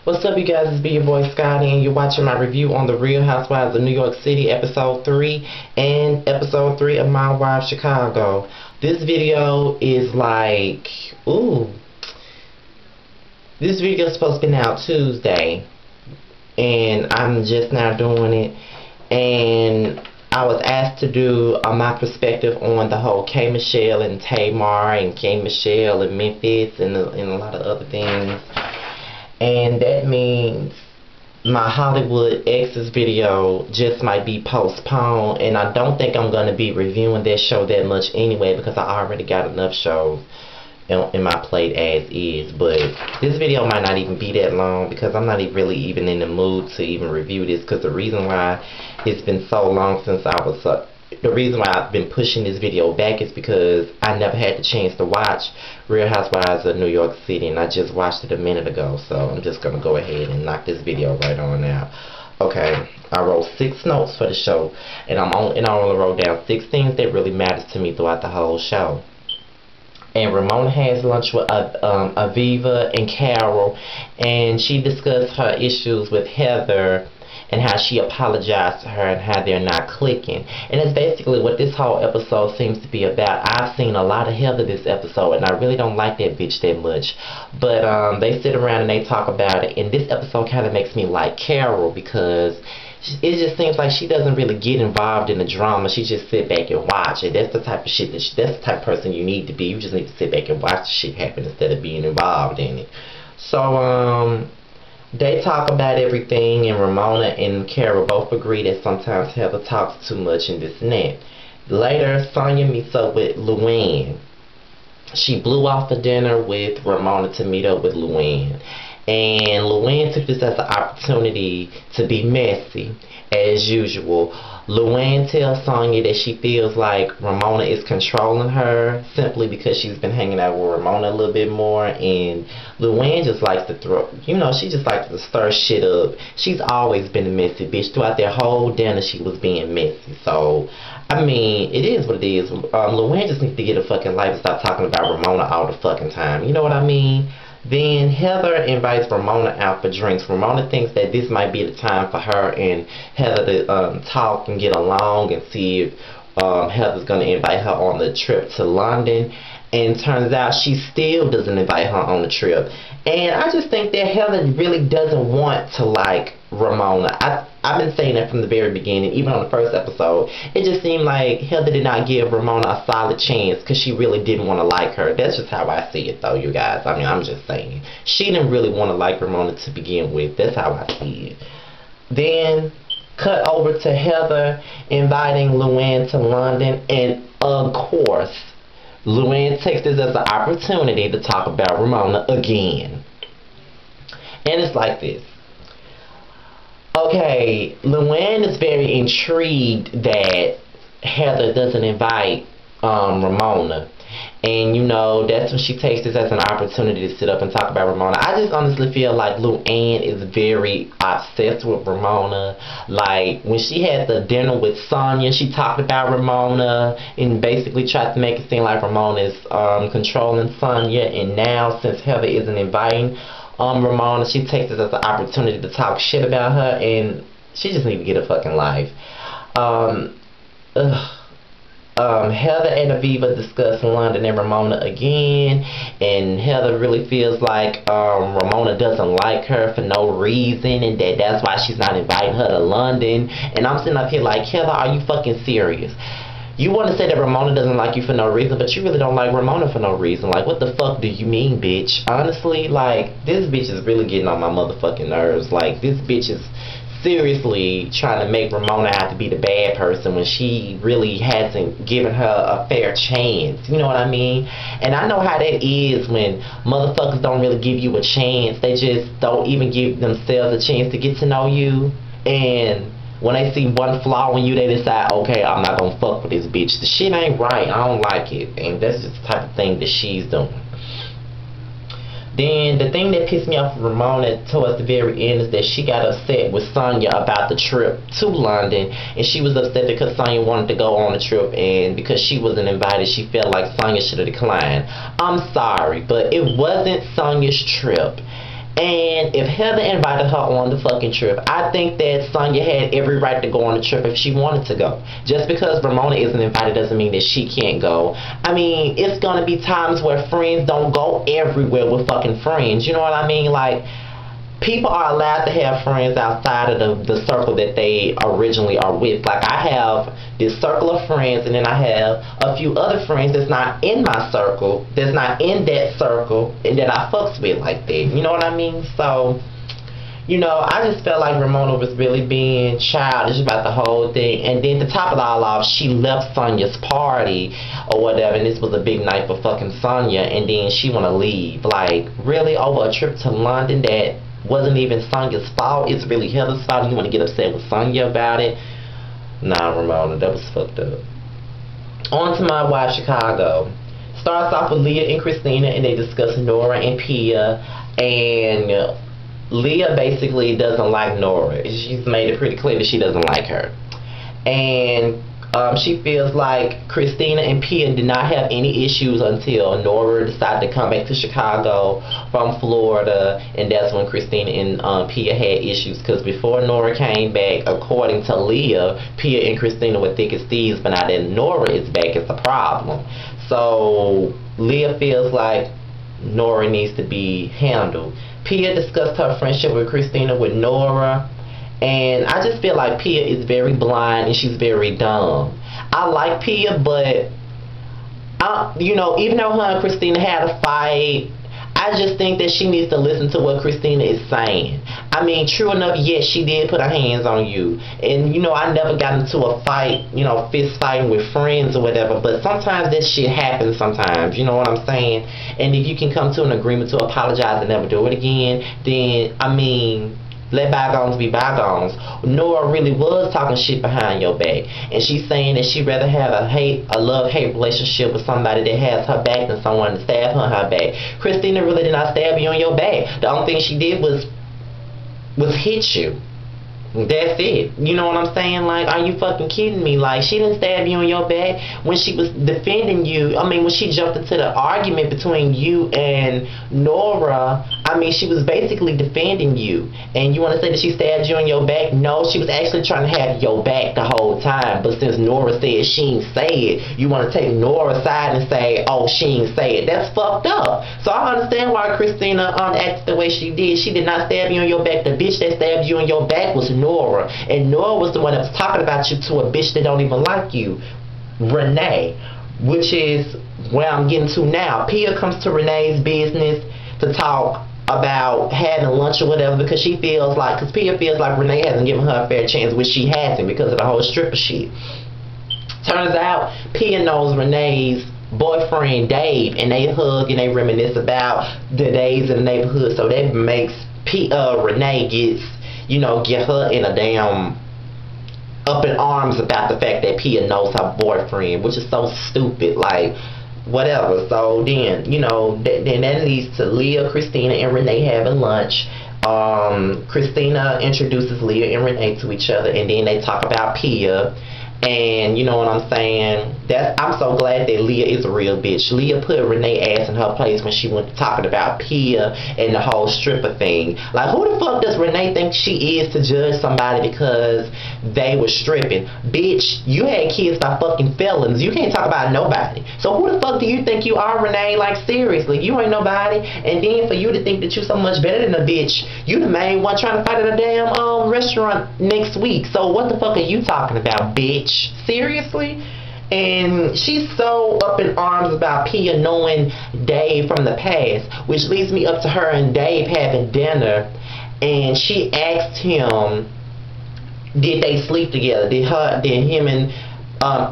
What's up, you guys? It's your boy Scotty, and you're watching my review on the Real Housewives of New York City, episode 3 and episode 3 of My Wife Chicago. This video is like, ooh, this video is supposed to be out Tuesday, and I'm just now doing it. And I was asked to do my perspective on the whole K Michelle and Tamar and K Michelle and Memphis and a lot of other things. And that means my Hollywood Exes video just might be postponed, and I don't think I'm going to be reviewing that show that much anyway, because I already got enough shows in my plate as is. But this video might not even be that long, because I'm not really even in the mood to even review this, because the reason why it's been so long since I was the reason why I've been pushing this video back is because I never had the chance to watch Real Housewives of New York City, and I just watched it a minute ago, so I'm just going to go ahead and knock this video right on out. Okay, I wrote 6 notes for the show, and I only wrote down 6 things that really matters to me throughout the whole show. And Ramona has lunch with Aviva and Carol, and she discussed her issues with Heather and how she apologized to her and how they're not clicking. And that's basically what this whole episode seems to be about. I've seen a lot of Heather this episode, and I really don't like that bitch that much. But they sit around and they talk about it, and this episode kind of makes me like Carol, because it just seems like she doesn't really get involved in the drama. She just sit back and watch it. That's the type of shit that's the type of person you need to be. You just need to sit back and watch the shit happen instead of being involved in it. So they talk about everything, and Ramona and Carol both agree that sometimes Heather talks too much and this and that. Later, Sonya meets up with Luann. She blew off the dinner with Ramona to meet up with Luann. And Luann took this as an opportunity to be messy, as usual. Luann tells Sonya that she feels like Ramona is controlling her simply because she's been hanging out with Ramona a little bit more. And Luann just likes to she just likes to stir shit up. She's always been a messy bitch. Throughout their whole dinner, she was being messy. So, I mean, it is what it is. Luann just needs to get a fucking life and stop talking about Ramona all the fucking time. You know what I mean? Then Heather invites Ramona out for drinks. Ramona thinks that this might be the time for her and Heather to talk and get along and see if Heather's going to invite her on the trip to London. And turns out she still doesn't invite her on the trip. And I just think that Heather really doesn't want to like Ramona. I've been saying that from the very beginning, even on the first episode. It just seemed like Heather did not give Ramona a solid chance because she really didn't want to like her. That's just how I see it, though, you guys. I mean, I'm just saying. She didn't really want to like Ramona to begin with. That's how I see it. Then, cut over to Heather inviting Luann to London. And, of course, Luann takes this as an opportunity to talk about Ramona again. And it's like this. Okay, Luann is very intrigued that Heather doesn't invite Ramona. And, that's when she takes this as an opportunity to sit up and talk about Ramona. I just honestly feel like Luann is very obsessed with Ramona. Like, when she had the dinner with Sonya, she talked about Ramona and basically tried to make it seem like Ramona is controlling Sonya. And now, since Heather isn't inviting Ramona, she takes this as an opportunity to talk shit about her, and she just needs to get a fucking life. Heather and Aviva discuss London and Ramona again, and Heather really feels like Ramona doesn't like her for no reason, and that's why she's not inviting her to London. And I'm sitting up here like, Heather, are you fucking serious? You want to say that Ramona doesn't like you for no reason, but you really don't like Ramona for no reason. Like, what the fuck do you mean, bitch? Honestly, like, this bitch is really getting on my motherfucking nerves. Like, this bitch is seriously trying to make Ramona have to be the bad person when she really hasn't given her a fair chance. You know what I mean? And I know how that is when motherfuckers don't really give you a chance. They just don't even give themselves a chance to get to know you. And when they see one flaw in you, they decide, okay, I'm not gonna fuck with this bitch. The shit ain't right. I don't like it. And that's just the type of thing that she's doing. Then the thing that pissed me off with Ramona towards the very end is that she got upset with Sonya about the trip to London, and she was upset because Sonya wanted to go on the trip, and because she wasn't invited, she felt like Sonya should have declined. I'm sorry, but it wasn't Sonya's trip. And if Heather invited her on the fucking trip, I think that Sonya had every right to go on the trip if she wanted to go. Just because Ramona isn't invited doesn't mean that she can't go. I mean, it's gonna be times where friends don't go everywhere with fucking friends. You know what I mean? Like, people are allowed to have friends outside of the circle that they originally are with. Like, I have this circle of friends, and then I have a few other friends that's not in my circle, that's not in that circle, and that I fucks with like that. You know what I mean? So, you know, I just felt like Ramona was really being childish about the whole thing. And then to top it all off, she left Sonya's party or whatever, and this was a big night for fucking Sonya, and then she want to leave. Like, really? Over a trip to London that wasn't even Sonya's fault? It's really Heather's fault? You want to get upset with Sonya about it? Nah, Ramona, that was fucked up. On to my wife, Chicago. Starts off with Leah and Christina, and they discuss Nora and Pia. And Leah basically doesn't like Nora. She's made it pretty clear that she doesn't like her. And she feels like Christina and Pia did not have any issues until Nora decided to come back to Chicago from Florida, and that's when Christina and Pia had issues. Because before Nora came back, according to Leah, Pia and Christina were thick as thieves, but now that Nora is back, it's a problem. So Leah feels like Nora needs to be handled. Pia discussed her friendship with Christina with Nora. And I just feel like Pia is very blind and she's very dumb. I like Pia, but you know, even though her and Christina had a fight, I just think that she needs to listen to what Christina is saying. I mean, true enough, yes, she did put her hands on you. And, you know, I never got into a fight, you know, fist fighting with friends or whatever. But sometimes that shit happens sometimes, you know what I'm saying? And if you can come to an agreement to apologize and never do it again, then, I mean, let bygones be bygones. Nora really was talking shit behind your back, and she's saying that she'd rather have a love-hate relationship with somebody that has her back than someone to stab her in her back. Christina really did not stab you on your back. The only thing she did was hit you. That's it. You know what I'm saying? Like, are you fucking kidding me? Like, she didn't stab you on your back when she was defending you. I mean, when she jumped into the argument between you and Nora, I mean, she was basically defending you. And you want to say that she stabbed you on your back? No, she was actually trying to have your back the whole time. But since Nora said she ain't say it, you want to take Nora's side and say, oh, she ain't say it. That's fucked up. So I understand why Christina acted the way she did. She did not stab you on your back. The bitch that stabbed you on your back was Nora, and Nora was the one that was talking about you to a bitch that don't even like you, Renee, which is where I'm getting to now. Pia comes to Renee's business to talk about having lunch or whatever, because she feels like, because Pia feels like Renee hasn't given her a fair chance, which she hasn't because of the whole stripper shit. Turns out Pia knows Renee's boyfriend Dave, and they hug and they reminisce about the days in the neighborhood, so that makes Renee get her in a damn up in arms about the fact that Pia knows her boyfriend, which is so stupid. Like, whatever. So then, then that leads to Leah, Christina, and Renee having lunch. Christina introduces Leah and Renee to each other, and then they talk about Pia. And you know what I'm saying? I'm so glad that Leah is a real bitch. Leah put Renee ass in her place when she went talking about Pia and the whole stripper thing. Like, who the fuck does Renee think she is to judge somebody because they were stripping? Bitch, you had kids by fucking felons. You can't talk about nobody. So who the fuck do you think you are, Renee? Like, seriously, you ain't nobody. And then for you to think that you so much better than a bitch, you the main one trying to fight at a damn restaurant next week. So what the fuck are you talking about, bitch? Seriously? And she's so up in arms about Pia knowing Dave from the past, which leads me up to her and Dave having dinner, and she asked him, did they sleep together? Did him and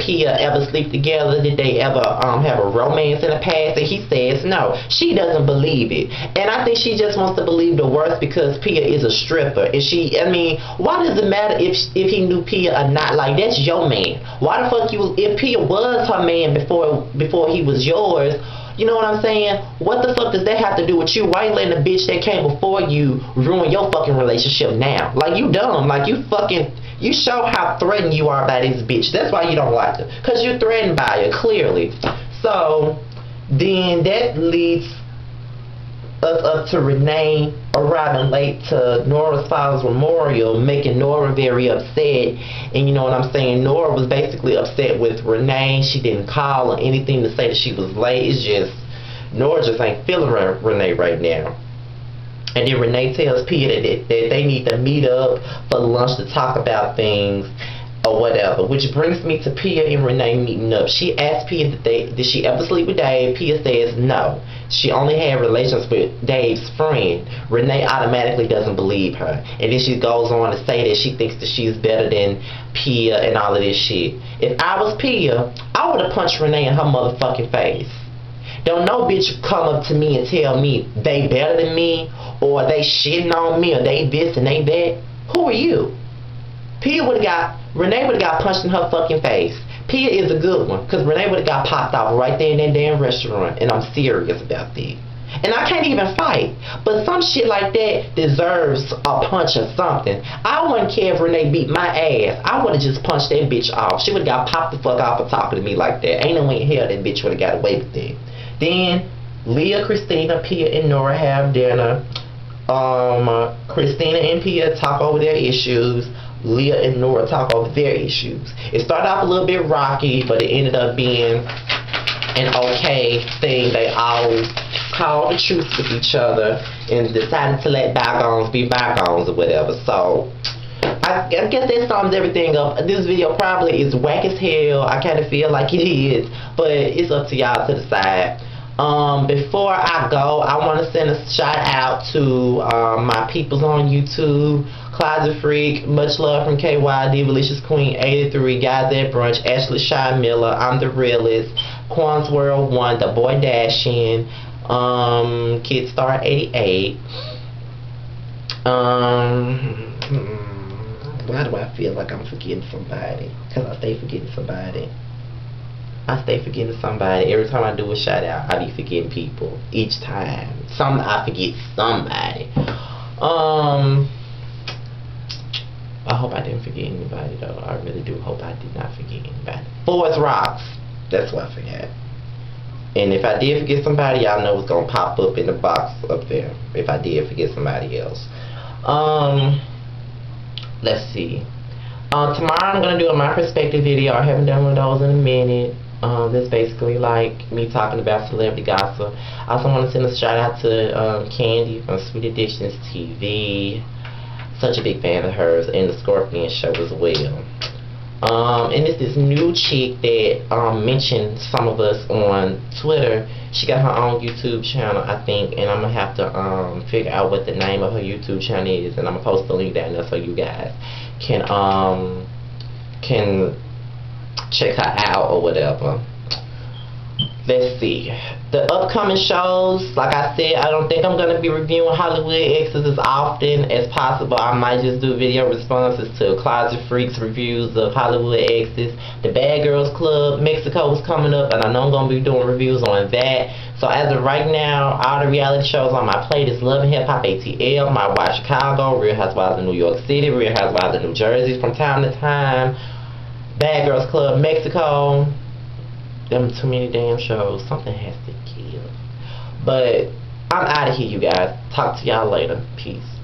Pia ever sleep together? Did they ever have a romance in the past? And he says no. She doesn't believe it, and I think she just wants to believe the worst because Pia is a stripper. And why does it matter if he knew Pia or not? Like, that's your man. Why the fuck if Pia was her man before he was yours? You know what I'm saying? What the fuck does that have to do with you? Why you letting the bitch that came before you ruin your fucking relationship now? Like, you dumb. Like, you show how threatened you are by this bitch. That's why you don't like her. Because you're threatened by her, clearly. So, then that leads us up to Renee arriving late to Nora's father's memorial, making Nora very upset. And you know what I'm saying? Nora was basically upset with Renee. She didn't call or anything to say that she was late. It's just, Nora just ain't feeling Renee right now. And then Renee tells Pia that they need to meet up for lunch to talk about things or whatever, which brings me to Pia and Renee meeting up. She asked Pia did she ever sleep with Dave. Pia says no. She only had relations with Dave's friend. Renee automatically doesn't believe her. And then she goes on to say that she thinks that she's better than Pia and all of this shit. If I was Pia, I would have punched Renee in her motherfucking face. Don't no bitch come up to me and tell me they better than me, or they shitting on me, or they this and they that. Who are you? Renee would have got punched in her fucking face. Pia is a good one, because Renee would have got popped off right there in that damn restaurant, and I'm serious about that. And I can't even fight, but some shit like that deserves a punch or something. I wouldn't care if Renee beat my ass. I would have just punched that bitch off. She would have got popped the fuck off for talking to me like that. Ain't no way in hell that bitch would have got away with it. Then Leah, Christina, Pia, and Nora have dinner. Christina and Pia talk over their issues. Leah and Nora talk over their issues. It started off a little bit rocky, but it ended up being an okay thing. They all called the truth with each other and decided to let bygones be bygones or whatever. So I guess that sums everything up. This video probably is whack as hell. I kind of feel like it is, but it's up to y'all to decide. Before I go, I want to send a shout out to my peoples on YouTube. Closet Freak, much love from KY, Divalicious Queen 83, Guys at Brunch, Ashley Shy Miller, I'm the Realist, Quan's World 1, The Boy Dashin, Kid Star 88. Why do I feel like I'm forgetting somebody? Because I stay forgetting somebody. Every time I do a shout out, I be forgetting people. Each time. I forget somebody. I hope I didn't forget anybody though. I really do hope I did not forget anybody. Forest Rocks. That's what I forgot. And if I did forget somebody, y'all know it's gonna pop up in the box up there. If I did forget somebody else. Let's see. Tomorrow I'm gonna do a My Perspective video. I haven't done one of those in a minute. That's basically like me talking about celebrity gossip. I also want to send a shout out to Candy from Sweet Addictions TV. Such a big fan of hers, and the Scorpion Show as well. And it's this new chick that mentioned some of us on Twitter. She got her own YouTube channel, I think, and I'm gonna have to figure out what the name of her YouTube channel is, and I'm gonna post the link down there so you guys can check her out or whatever. Let's see. The upcoming shows, like I said, I don't think I'm going to be reviewing Hollywood Exes as often as possible. I might just do video responses to Closet Freaks reviews of Hollywood Exes. The Bad Girls Club Mexico is coming up, and I know I'm going to be doing reviews on that. So as of right now, all the reality shows on my plate is Love and Hip Hop ATL, My Wife Chicago, Real Housewives of New York City, Real Housewives of New Jersey from time to time, Bad Girls Club Mexico. Them too many damn shows. Something has to give. But I'm out of here, you guys. Talk to y'all later. Peace.